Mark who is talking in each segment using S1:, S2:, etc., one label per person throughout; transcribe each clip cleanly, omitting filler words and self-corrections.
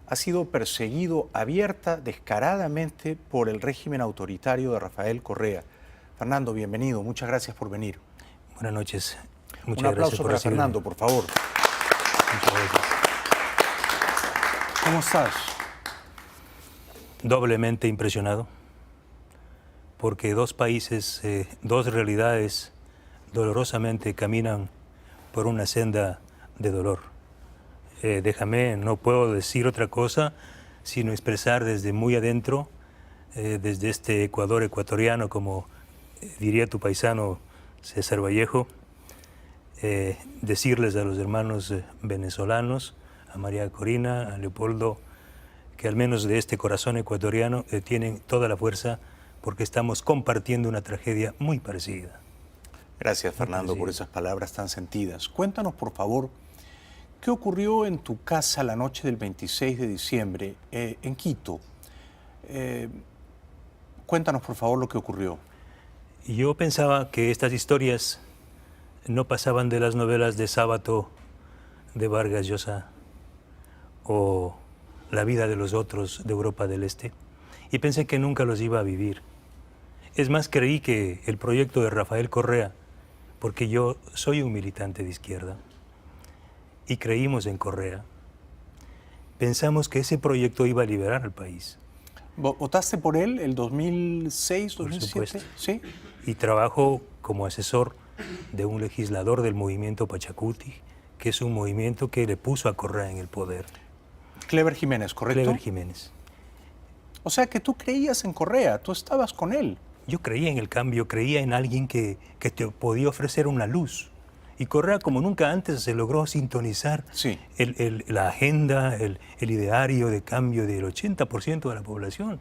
S1: ha sido perseguido abierta, descaradamente por el régimen autoritario de Rafael Correa. Fernando, bienvenido, muchas gracias por venir.
S2: Buenas noches. Muchas
S1: Un aplauso
S2: gracias por
S1: para
S2: recibirme.
S1: Fernando, por favor.
S2: Muchas gracias.
S1: ¿Cómo estás?
S2: Doblemente impresionado, porque dos países, dos realidades dolorosamente caminan por una senda de dolor. Déjame, no puedo decir otra cosa sino expresar desde muy adentro, desde este Ecuador ecuatoriano, como diría tu paisano César Vallejo, decirles a los hermanos venezolanos, a María Corina, a Leopoldo, que al menos de este corazón ecuatoriano tienen toda la fuerza porque estamos compartiendo una tragedia muy parecida.
S1: Gracias, Fernando, por esas palabras tan sentidas. Cuéntanos, por favor, ¿qué ocurrió en tu casa la noche del 26 de diciembre en Quito? Cuéntanos, por favor, lo que ocurrió.
S2: Yo pensaba que estas historias no pasaban de las novelas de Sábato, de Vargas Llosa o La vida de los otros de Europa del Este, y pensé que nunca los iba a vivir. Es más, creí que el proyecto de Rafael Correa, porque yo soy un militante de izquierda, y creímos en Correa, pensamos que ese proyecto iba a liberar al país.
S1: ¿Votaste por él el 2006, 2007?
S2: Por supuesto.
S1: Sí.
S2: Y trabajo como asesor de un legislador del movimiento Pachacuti, que es un movimiento que le puso a Correa en el poder.
S1: Clever Jiménez, ¿correcto?
S2: Clever Jiménez.
S1: O sea que tú creías en Correa, tú estabas con él.
S2: Yo creía en el cambio, creía en alguien que te podía ofrecer una luz. Y Correa, como nunca antes, se logró sintonizar
S1: Sí.
S2: la agenda, el ideario de cambio del 80% de la población.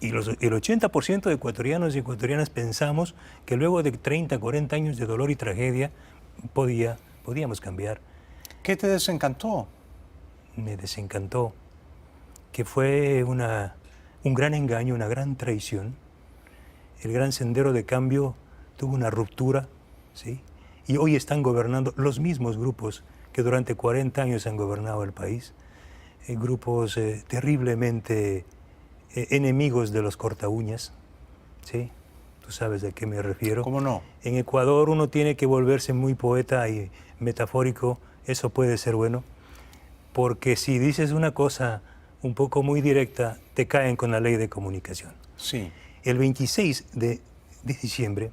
S2: Y el 80% de ecuatorianos y ecuatorianas pensamos que luego de 30, 40 años de dolor y tragedia podíamos cambiar.
S1: ¿Qué te desencantó?
S2: Me desencantó que fue un gran engaño, una gran traición. El gran sendero de cambio tuvo una ruptura, ¿sí? Y hoy están gobernando los mismos grupos que durante 40 años han gobernado el país, grupos terriblemente enemigos de los cortaúñas, ¿sí? Tú sabes a qué me refiero.
S1: ¿Cómo no?
S2: En Ecuador uno tiene que volverse muy poeta y metafórico, eso puede ser bueno, porque si dices una cosa un poco muy directa, te caen con la ley de comunicación.
S1: Sí.
S2: El 26 de diciembre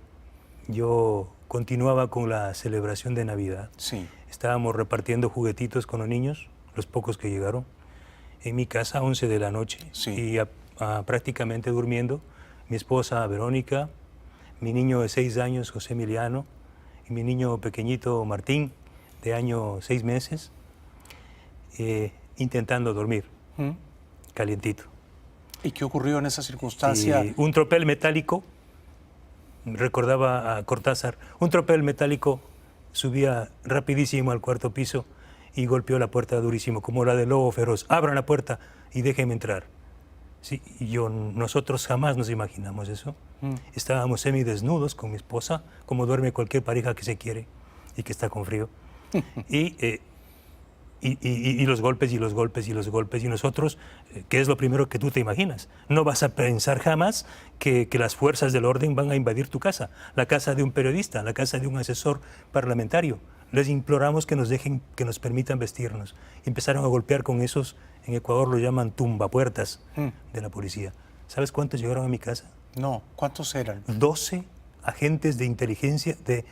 S2: yo continuaba con la celebración de Navidad.
S1: Sí.
S2: Estábamos repartiendo juguetitos con los niños, los pocos que llegaron, en mi casa a 11 de la noche.
S1: Sí.
S2: Y prácticamente durmiendo, mi esposa Verónica, mi niño de 6 años, José Emiliano, y mi niño pequeñito Martín, de año 6 meses, intentando dormir, calientito.
S1: ¿Y qué ocurrió en esa circunstancia?
S2: Y un tropel metálico, recordaba a Cortázar, un tropel metálico subía rapidísimo al cuarto piso y golpeó la puerta durísimo, como la del lobo feroz. Abran la puerta y déjenme entrar. Sí, y nosotros jamás nos imaginamos eso. Estábamos semidesnudos con mi esposa, como duerme cualquier pareja que se quiere y que está con frío. Y los golpes y los golpes y los golpes. Y nosotros, ¿qué es lo primero que tú te imaginas? No vas a pensar jamás que las fuerzas del orden van a invadir tu casa, la casa de un periodista, la casa de un asesor parlamentario. Les imploramos que nos dejen, que nos permitan vestirnos. Y empezaron a golpear con esos, en Ecuador lo llaman tumbapuertas de la policía. ¿Sabes cuántos llegaron a mi casa?
S1: No, ¿cuántos eran?
S2: 12 agentes de inteligencia, de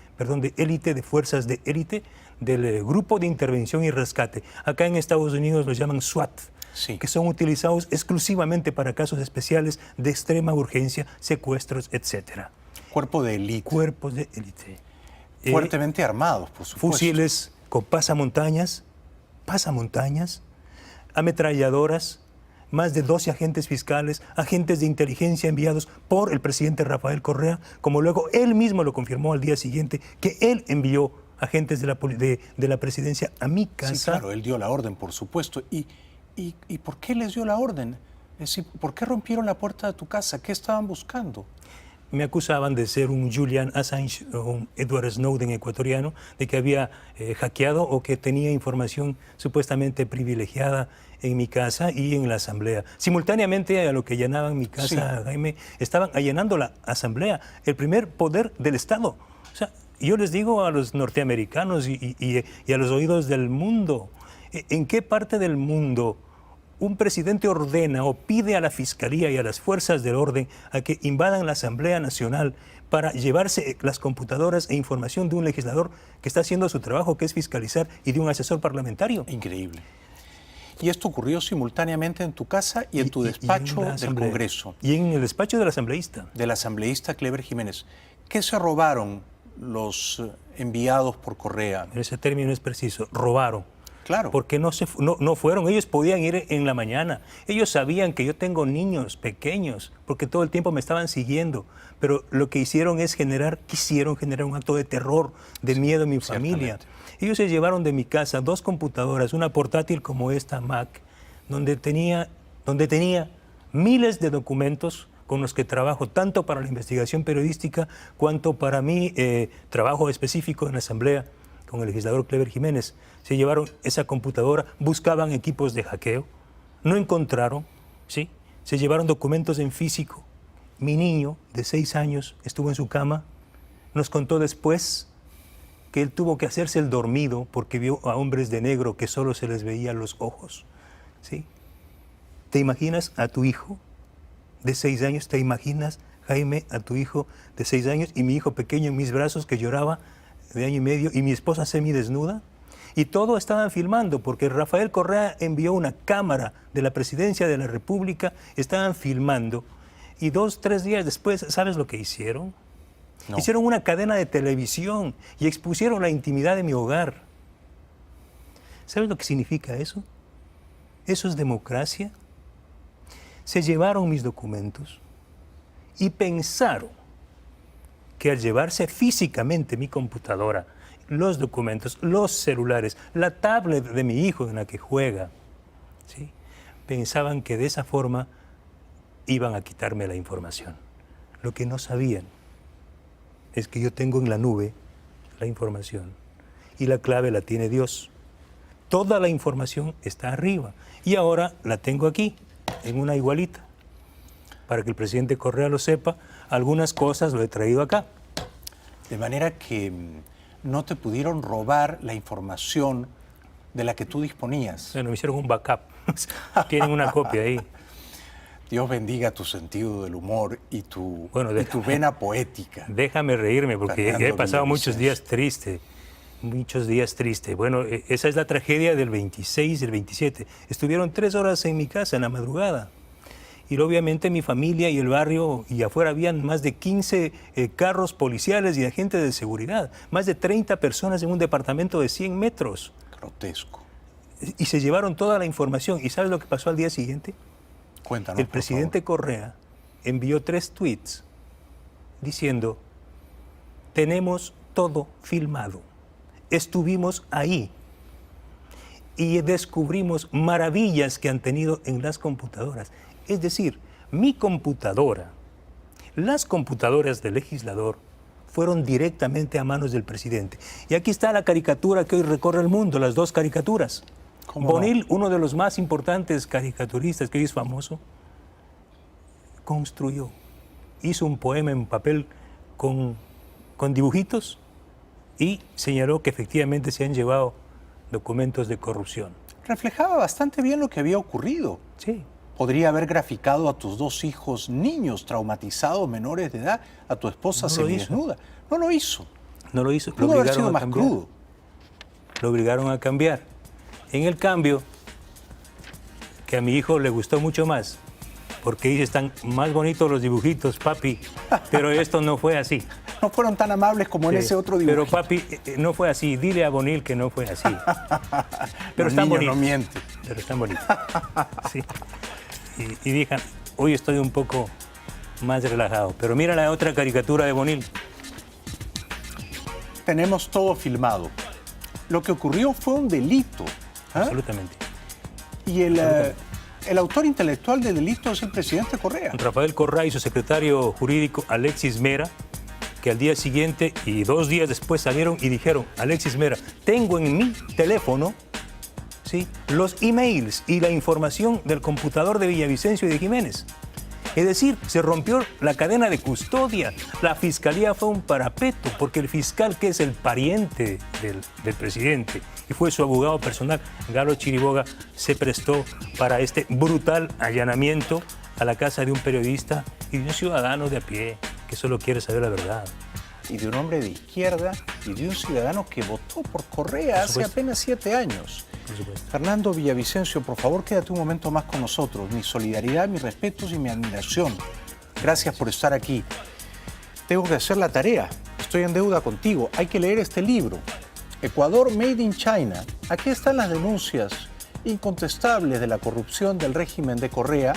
S2: élite, de fuerzas de élite, del Grupo de Intervención y Rescate. Acá en Estados Unidos los llaman SWAT,
S1: Sí.
S2: que son utilizados exclusivamente para casos especiales de extrema urgencia, secuestros, etc.
S1: Cuerpo de élite.
S2: Cuerpos de élite.
S1: Fuertemente armados, por supuesto.
S2: Fusiles con pasamontañas, ametralladoras, más de 12 agentes fiscales, agentes de inteligencia enviados por el presidente Rafael Correa, como luego él mismo lo confirmó al día siguiente, que él envió agentes de la presidencia a mi casa.
S1: Sí, claro, él dio la orden, por supuesto. ¿Y por qué les dio la orden? Es decir, ¿por qué rompieron la puerta de tu casa? ¿Qué estaban buscando?
S2: me acusaban de ser un Julian Assange o un Edward Snowden ecuatoriano, de que había hackeado o que tenía información supuestamente privilegiada en mi casa y en la asamblea. Simultáneamente a lo que allanaban mi casa, sí, Jaime, estaban allanando la asamblea, el primer poder del Estado. O sea, yo les digo a los norteamericanos y a los oídos del mundo, ¿en qué parte del mundo un presidente ordena o pide a la Fiscalía y a las fuerzas del orden a que invadan la Asamblea Nacional para llevarse las computadoras e información de un legislador que está haciendo su trabajo, que es fiscalizar, y de un asesor parlamentario?
S1: Increíble. Y esto ocurrió simultáneamente en tu casa y en tu despacho del Congreso.
S2: Y en el despacho del asambleísta.
S1: Del asambleísta Clever Jiménez. ¿Qué se robaron los enviados por correa?
S2: Ese término es preciso, robaron.
S1: Claro.
S2: Porque no fueron, ellos podían ir en la mañana. Ellos sabían que yo tengo niños pequeños, porque todo el tiempo me estaban siguiendo. Pero lo que quisieron generar un acto de terror, de miedo en mi familia. Ellos se llevaron de mi casa 2 computadoras, una portátil como esta Mac, donde tenía miles de documentos con los que trabajo tanto para la investigación periodística cuanto para mi trabajo específico en la Asamblea con el legislador Clever Jiménez. Se llevaron esa computadora, buscaban equipos de hackeo, no encontraron, ¿sí? Se llevaron documentos en físico. Mi niño de 6 años estuvo en su cama, nos contó después que él tuvo que hacerse el dormido porque vio a hombres de negro que solo se les veían los ojos, ¿sí? ¿Te imaginas a tu hijo de 6 años? ¿Te imaginas, Jaime, a tu hijo de 6 años y mi hijo pequeño en mis brazos que lloraba de año y medio y mi esposa semidesnuda? Y todo estaban filmando porque Rafael Correa envió una cámara de la Presidencia de la República, estaban filmando y 2, 3 días después, ¿sabes lo que hicieron? No. Hicieron una cadena de televisión y expusieron la intimidad de mi hogar. ¿Sabes lo que significa eso? ¿Eso es democracia? Se llevaron mis documentos y pensaron que al llevarse físicamente mi computadora, los documentos, los celulares, la tablet de mi hijo en la que juega, ¿sí? Pensaban que de esa forma iban a quitarme la información. Lo que no sabían es que yo tengo en la nube la información y la clave la tiene Dios. Toda la información está arriba y ahora la tengo aquí, en una igualita. Para que el presidente Correa lo sepa, algunas cosas lo he traído acá.
S1: De manera que no te pudieron robar la información de la que tú disponías.
S2: Bueno, me hicieron un backup. Tienen una copia ahí.
S1: Dios bendiga tu sentido del humor y tu vena poética.
S2: Déjame reírme porque ya he pasado muchos días tristes. Bueno, esa es la tragedia del 26 y el 27. Estuvieron 3 horas en mi casa en la madrugada. Y obviamente mi familia y el barrio, y afuera habían más de 15 carros policiales y agentes de seguridad, más de 30 personas en un departamento de 100 metros.
S1: Grotesco.
S2: Y se llevaron toda la información. ¿Y sabes lo que pasó al día siguiente?
S1: Cuéntanos,
S2: el presidente Correa envió 3 tweets diciendo: tenemos todo filmado, estuvimos ahí y descubrimos maravillas que han tenido en las computadoras. Es decir, mi computadora, las computadoras del legislador fueron directamente a manos del presidente. Y aquí está la caricatura que hoy recorre el mundo, las 2 caricaturas. Bonil, uno de los más importantes caricaturistas que hoy es famoso, construyó, hizo un poema en papel con dibujitos y señaló que efectivamente se han llevado documentos de corrupción.
S1: Reflejaba bastante bien lo que había ocurrido.
S2: Sí.
S1: Podría haber graficado a tus 2 hijos niños traumatizados, menores de edad, a tu esposa semidesnuda. No lo hizo.
S2: No lo hizo.
S1: Pudo haber sido más crudo.
S2: Lo obligaron a cambiar. En el cambio, que a mi hijo le gustó mucho más, porque dice, están más bonitos los dibujitos, papi, pero esto no fue así.
S1: No fueron tan amables como en ese otro dibujo.
S2: Pero papi, no fue así, dile a Bonil que no fue así. Pero
S1: están bonitos. No miente.
S2: Pero están bonitos. Sí. Y digan, hoy estoy un poco más relajado. Pero mira la otra caricatura de Bonil.
S1: Tenemos todo filmado. Lo que ocurrió fue un delito.
S2: Absolutamente.
S1: Y el el autor intelectual del delito es el presidente Correa.
S2: Rafael Correa y su secretario jurídico Alexis Mera, que al día siguiente y 2 días después salieron y dijeron: Alexis Mera, tengo en mi teléfono, ¿sí?, los emails y la información del computador de Villavicencio y de Jiménez. Es decir, se rompió la cadena de custodia. La fiscalía fue un parapeto, porque el fiscal, que es el pariente del presidente y fue su abogado personal, Galo Chiriboga, se prestó para este brutal allanamiento a la casa de un periodista y de un ciudadano de a pie que solo quiere saber la verdad.
S1: Y de un hombre de izquierda y de un ciudadano que votó por Correa hace apenas 7 años. Fernando Villavicencio, por favor, quédate un momento más con nosotros. Mi solidaridad, mis respetos y mi admiración. Gracias por estar aquí. Tengo que hacer la tarea. Estoy en deuda contigo. Hay que leer este libro. Ecuador Made in China. Aquí están las denuncias incontestables de la corrupción del régimen de Correa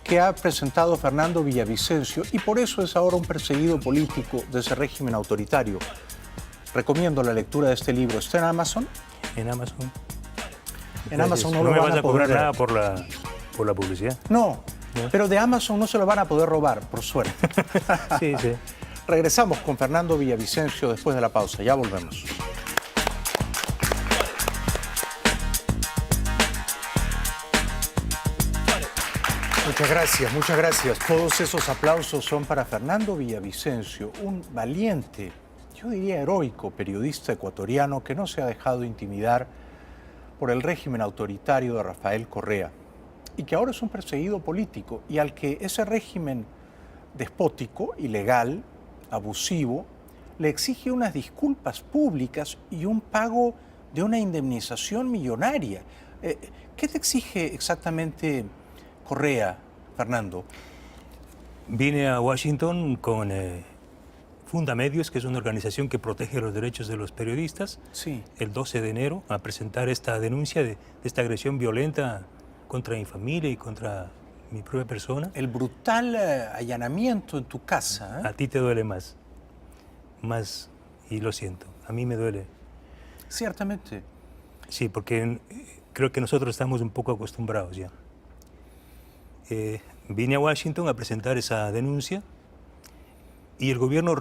S1: que ha presentado Fernando Villavicencio, y por eso es ahora un perseguido político de ese régimen autoritario. Recomiendo la lectura de este libro. ¿Está en Amazon?
S2: En Amazon.
S1: En Amazon no
S2: me
S1: lo van
S2: vas
S1: a
S2: a cobrar
S1: poder
S2: nada por la publicidad.
S1: No, pero de Amazon no se lo van a poder robar, por suerte.
S2: Sí, sí.
S1: Regresamos con Fernando Villavicencio después de la pausa. Ya volvemos. Muchas gracias, muchas gracias. Todos esos aplausos son para Fernando Villavicencio, un valiente, yo diría heroico periodista ecuatoriano que no se ha dejado intimidar por el régimen autoritario de Rafael Correa y que ahora es un perseguido político y al que ese régimen despótico, ilegal, abusivo, le exige unas disculpas públicas y un pago de una indemnización millonaria. ¿Qué te exige exactamente Correa, Fernando?
S2: Vine a Washington con Fundamedios, que es una organización que protege los derechos de los periodistas,
S1: Sí.
S2: el 12 de enero, a presentar esta denuncia de esta agresión violenta contra mi familia y contra mi propia persona.
S1: El brutal allanamiento en tu casa.
S2: A ti te duele más, y lo siento, a mí me duele.
S1: Ciertamente.
S2: Sí, porque creo que nosotros estamos un poco acostumbrados ya. Vine a Washington a presentar esa denuncia y el gobierno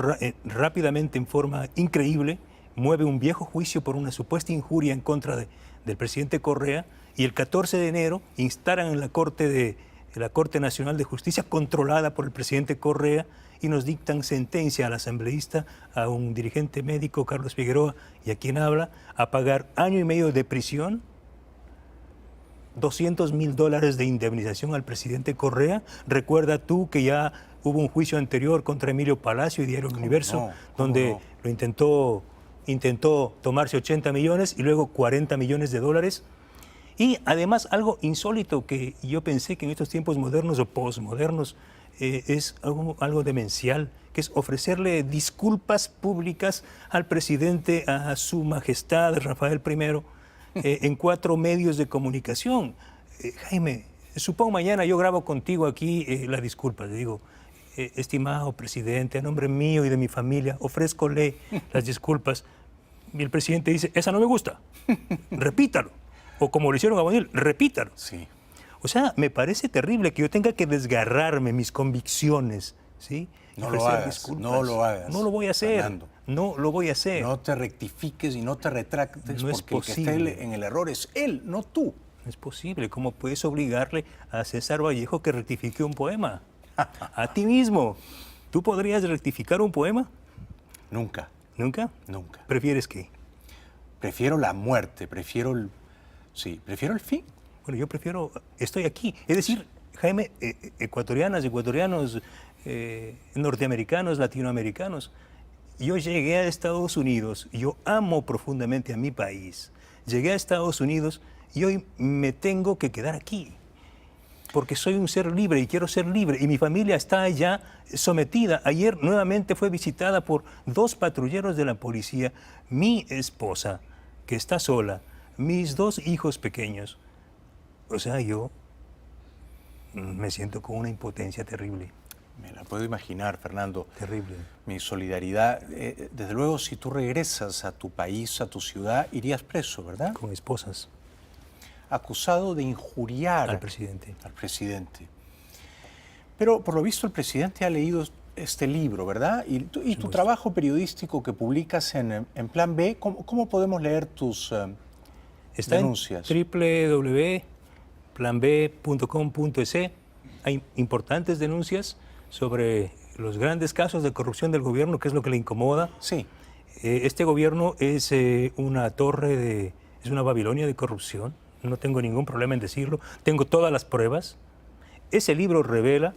S2: rápidamente, en forma increíble, mueve un viejo juicio por una supuesta injuria en contra del presidente Correa, y el 14 de enero instalan en la Corte Nacional de Justicia, controlada por el presidente Correa, y nos dictan sentencia al asambleísta, a un dirigente médico, Carlos Figueroa, y a quien habla, a pagar 1 año y medio de prisión, $200,000 de indemnización al presidente Correa. Recuerda tú que ya hubo un juicio anterior contra Emilio Palacio y Diario Universo, donde lo intentó tomarse 80 millones y luego 40 millones de dólares. Y además algo insólito que yo pensé que en estos tiempos modernos o posmodernos es algo demencial, que es ofrecerle disculpas públicas al presidente, a su majestad Rafael I, en 4 medios de comunicación. Jaime, supongo mañana yo grabo contigo aquí la disculpa. Le digo: estimado presidente, a nombre mío y de mi familia, ofrézcole las disculpas. Y el presidente dice: esa no me gusta, repítalo. O como lo hicieron a Bonil, repítalo.
S1: Sí.
S2: O sea, me parece terrible que yo tenga que desgarrarme mis convicciones, ¿sí?
S1: No lo hagas, no lo hagas.
S2: No lo voy a hacer,
S1: Fernando.
S2: No lo voy a hacer.
S1: No te rectifiques y no te retractes,
S2: No es
S1: porque el que
S2: posible.
S1: esté en el error es él, no tú.
S2: No es posible. ¿Cómo puedes obligarle a César Vallejo que rectifique un poema? A ti mismo. ¿Tú podrías rectificar un poema?
S1: Nunca,
S2: ¿Nunca?
S1: nunca.
S2: ¿Prefieres qué?
S1: Prefiero la muerte, prefiero el fin.
S2: Bueno, yo prefiero, estoy aquí. Es decir, Jaime, ecuatorianas, ecuatorianos, norteamericanos, latinoamericanos, yo llegué a Estados Unidos, yo amo profundamente a mi país. Llegué a Estados Unidos y hoy me tengo que quedar aquí, porque soy un ser libre y quiero ser libre, y mi familia está allá sometida. Ayer nuevamente fue visitada por 2 patrulleros de la policía, mi esposa, que está sola, mis 2 hijos pequeños. O sea, yo me siento con una impotencia terrible.
S1: Me la puedo imaginar, Fernando.
S2: Terrible.
S1: Mi solidaridad. Desde luego, si tú regresas a tu país, a tu ciudad, irías preso, ¿verdad?
S2: Con esposas.
S1: acusado de injuriar
S2: al presidente.
S1: Pero por lo visto el presidente ha leído este libro, ¿verdad? Y tu trabajo periodístico que publicas en Plan B, ¿cómo podemos leer tus denuncias?
S2: Está en www.planb.com.es. Hay importantes denuncias sobre los grandes casos de corrupción del gobierno, que es lo que le incomoda.
S1: Sí.
S2: Este gobierno es una torre es una Babilonia de corrupción. No tengo ningún problema en decirlo. Tengo todas las pruebas. Ese libro revela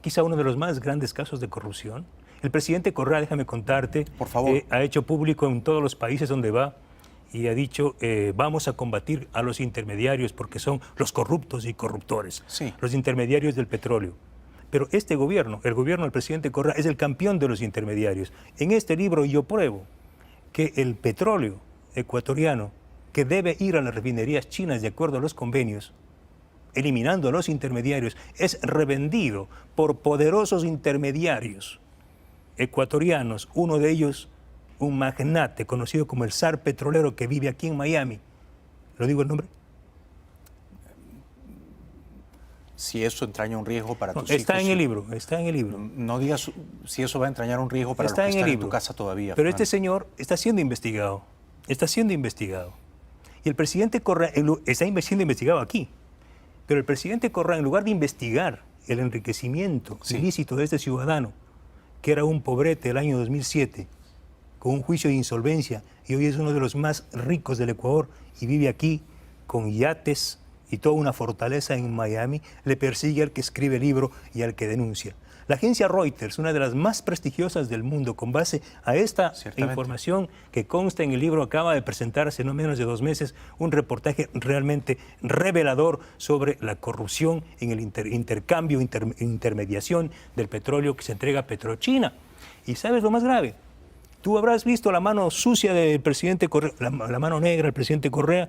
S2: quizá uno de los más grandes casos de corrupción. El presidente Correa, déjame contarte,
S1: por favor,
S2: ha hecho público en todos los países donde va y ha dicho, vamos a combatir a los intermediarios porque son los corruptos y corruptores,
S1: sí,
S2: los intermediarios del petróleo. Pero este gobierno, el gobierno del presidente Correa, es el campeón de los intermediarios. En este libro yo pruebo que el petróleo ecuatoriano, que debe ir a las refinerías chinas de acuerdo a los convenios, eliminando a los intermediarios, es revendido por poderosos intermediarios ecuatorianos, uno de ellos un magnate conocido como el zar petrolero que vive aquí en Miami. ¿Lo digo el nombre?
S1: Si eso entraña un riesgo para tus hijos.
S2: Está en el libro.
S1: No digas si eso va a entrañar un riesgo para los que están en tu casa todavía.
S2: Pero este señor está siendo investigado. Y el presidente Correa está siendo investigado aquí. Pero el presidente Correa, en lugar de investigar el enriquecimiento ilícito de este ciudadano, que era un pobrete el año 2007, con un juicio de insolvencia, y hoy es uno de los más ricos del Ecuador, y vive aquí con yates y toda una fortaleza en Miami, le persigue al que escribe el libro y al que denuncia. La agencia Reuters, una de las más prestigiosas del mundo, con base a esta información que consta en el libro, acaba de presentar hace no menos de 2 meses un reportaje realmente revelador sobre la corrupción en el intercambio, intermediación del petróleo que se entrega a Petrochina. ¿Y sabes lo más grave? Tú habrás visto la mano sucia del presidente Correa, la mano negra del presidente Correa,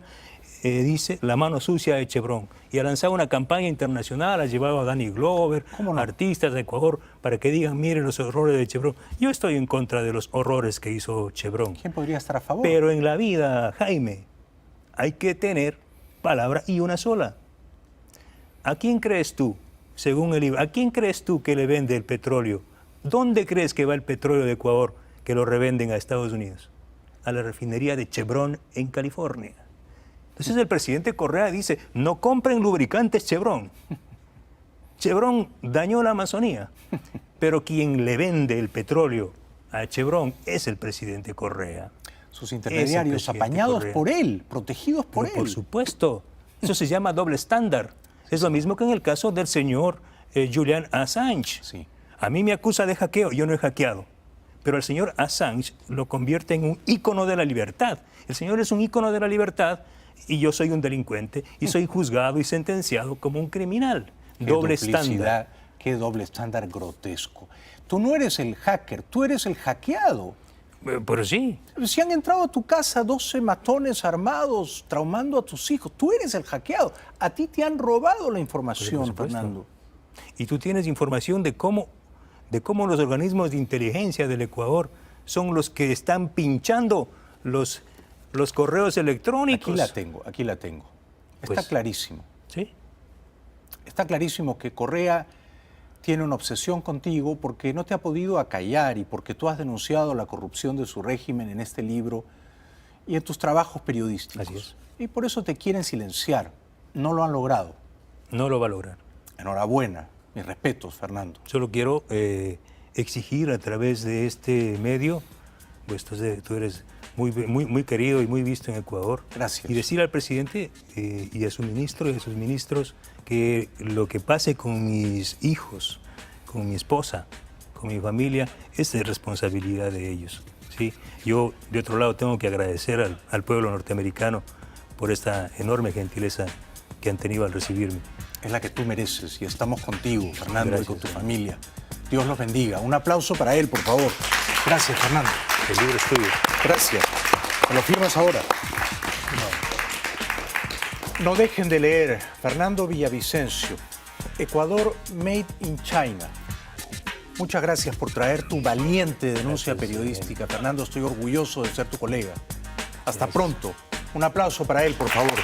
S2: dice la mano sucia de Chevron. Y ha lanzado una campaña internacional, ha llevado a Danny Glover, artistas de Ecuador, para que digan, miren los horrores de Chevron. Yo estoy en contra de los horrores que hizo Chevron.
S1: ¿Quién podría estar a favor?
S2: Pero en la vida, Jaime, hay que tener palabra y una sola. ¿A quién crees tú, según el libro, a quién crees tú que le vende el petróleo? ¿Dónde crees que va el petróleo de Ecuador que lo revenden a Estados Unidos? A la refinería de Chevron en California. Entonces el presidente Correa dice, no compren lubricantes Chevron. Chevron dañó la Amazonía, pero quien le vende el petróleo a Chevron es el presidente Correa.
S1: Sus intermediarios apañados por él, protegidos por él.
S2: Por supuesto, eso se llama doble estándar. Es lo mismo que en el caso del señor Julian Assange.
S1: Sí.
S2: A mí me acusa de hackeo, yo no he hackeado. Pero el señor Assange lo convierte en un ícono de la libertad. El señor es un ícono de la libertad y yo soy un delincuente y soy juzgado y sentenciado como un criminal. Doble estándar.
S1: Qué doble estándar grotesco. Tú no eres el hacker, tú eres el hackeado.
S2: Pero sí.
S1: Si han entrado a tu casa 12 matones armados traumando a tus hijos, tú eres el hackeado. A ti te han robado la información, Fernando.
S2: Y tú tienes información de cómo los organismos de inteligencia del Ecuador son los que están pinchando los correos electrónicos.
S1: Aquí la tengo. Está clarísimo.
S2: ¿Sí?
S1: Está clarísimo que Correa tiene una obsesión contigo porque no te ha podido acallar y porque tú has denunciado la corrupción de su régimen en este libro y en tus trabajos periodísticos.
S2: Así es.
S1: Y por eso te quieren silenciar. No lo han logrado.
S2: No lo va a lograr.
S1: Enhorabuena. Mis respetos, Fernando.
S2: Solo quiero exigir a través de este medio, pues tú eres muy querido y muy visto en Ecuador.
S1: Gracias.
S2: Y decir al presidente y a su ministro y a sus ministros que lo que pase con mis hijos, con mi esposa, con mi familia, es de responsabilidad de ellos. ¿Sí? Yo, de otro lado, tengo que agradecer al pueblo norteamericano por esta enorme gentileza que han tenido al recibirme.
S1: Es la que tú mereces y estamos contigo, Fernando,
S2: Gracias,
S1: y con tu familia. Dios los bendiga. Un aplauso para él, por favor. Gracias, Fernando.
S2: El libro es tuyo.
S1: Gracias. ¿Me lo firmas ahora? No dejen de leer Fernando Villavicencio, Ecuador Made in China. Muchas gracias por traer tu valiente denuncia periodística. Fernando, estoy orgulloso de ser tu colega. Hasta pronto. Un aplauso para él, por favor.